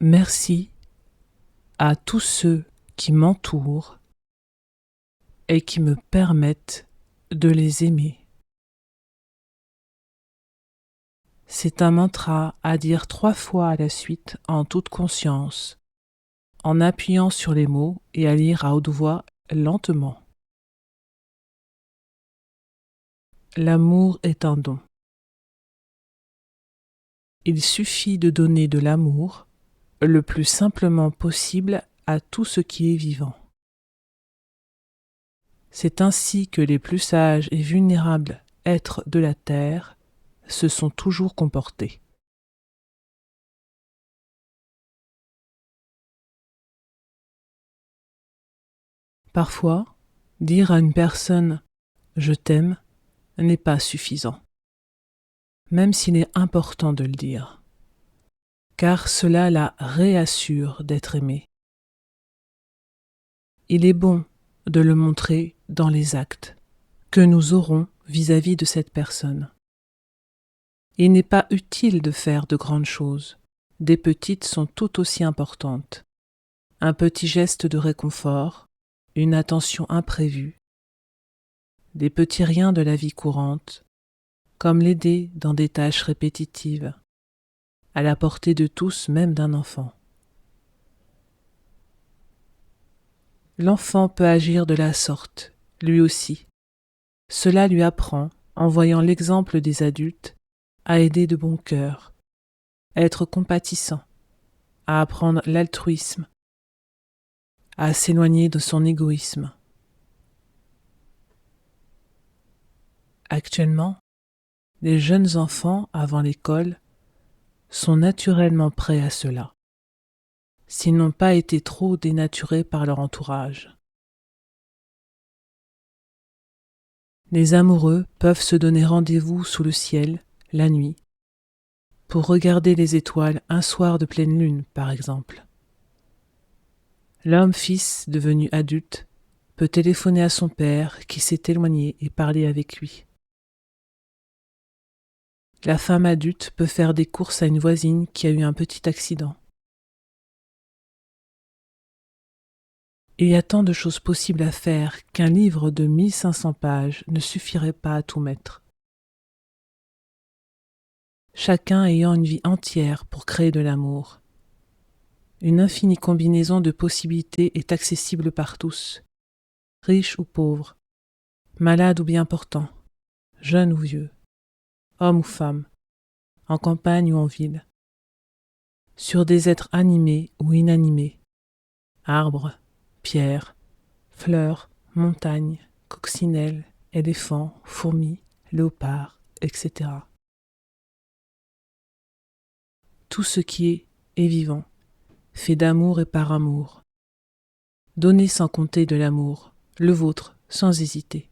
Merci à tous ceux qui m'entourent et qui me permettent de les aimer. C'est un mantra à dire 3 fois à la suite en toute conscience, en appuyant sur les mots et à lire à haute voix lentement. L'amour est un don. Il suffit de donner de l'amour le plus simplement possible à tout ce qui est vivant. C'est ainsi que les plus sages et vulnérables êtres de la Terre se sont toujours comportés. Parfois, dire à une personne « je t'aime » n'est pas suffisant, même s'il est important de le dire, car cela la réassure d'être aimée. Il est bon de le montrer dans les actes que nous aurons vis-à-vis de cette personne. Il n'est pas utile de faire de grandes choses, des petites sont tout aussi importantes. Un petit geste de réconfort, une attention imprévue, des petits riens de la vie courante, comme l'aider dans des tâches répétitives, à la portée de tous, même d'un enfant. L'enfant peut agir de la sorte, lui aussi. Cela lui apprend, en voyant l'exemple des adultes, à aider de bon cœur, à être compatissant, à apprendre l'altruisme, à s'éloigner de son égoïsme. Actuellement, les jeunes enfants avant l'école sont naturellement prêts à cela, s'ils n'ont pas été trop dénaturés par leur entourage. Les amoureux peuvent se donner rendez-vous sous le ciel, la nuit, pour regarder les étoiles un soir de pleine lune, par exemple. L'homme-fils devenu adulte peut téléphoner à son père qui s'est éloigné et parler avec lui. La femme adulte peut faire des courses à une voisine qui a eu un petit accident. Il y a tant de choses possibles à faire qu'un livre de 1500 pages ne suffirait pas à tout mettre. Chacun ayant une vie entière pour créer de l'amour. Une infinie combinaison de possibilités est accessible par tous, riches ou pauvres, malades ou bien portants, jeunes ou vieux, hommes ou femmes, en campagne ou en ville, sur des êtres animés ou inanimés, arbres, pierres, fleurs, montagnes, coccinelles, éléphants, fourmis, léopards, etc. Tout ce qui est vivant, fait d'amour et par amour. Donnez sans compter de l'amour, le vôtre, sans hésiter.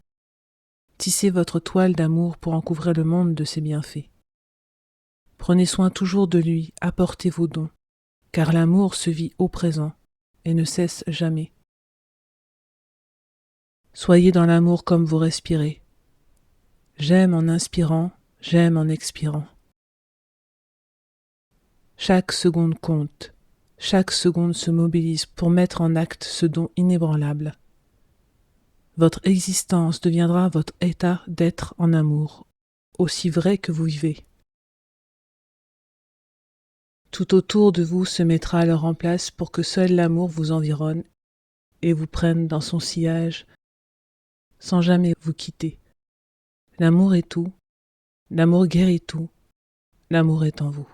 Tissez votre toile d'amour pour en couvrir le monde de ses bienfaits. Prenez soin toujours de lui, apportez vos dons, car l'amour se vit au présent et ne cesse jamais. Soyez dans l'amour comme vous respirez. J'aime en inspirant, j'aime en expirant. Chaque seconde compte, chaque seconde se mobilise pour mettre en acte ce don inébranlable. Votre existence deviendra votre état d'être en amour, aussi vrai que vous vivez. Tout autour de vous se mettra alors en place pour que seul l'amour vous environne et vous prenne dans son sillage sans jamais vous quitter. L'amour est tout, l'amour guérit tout, l'amour est en vous.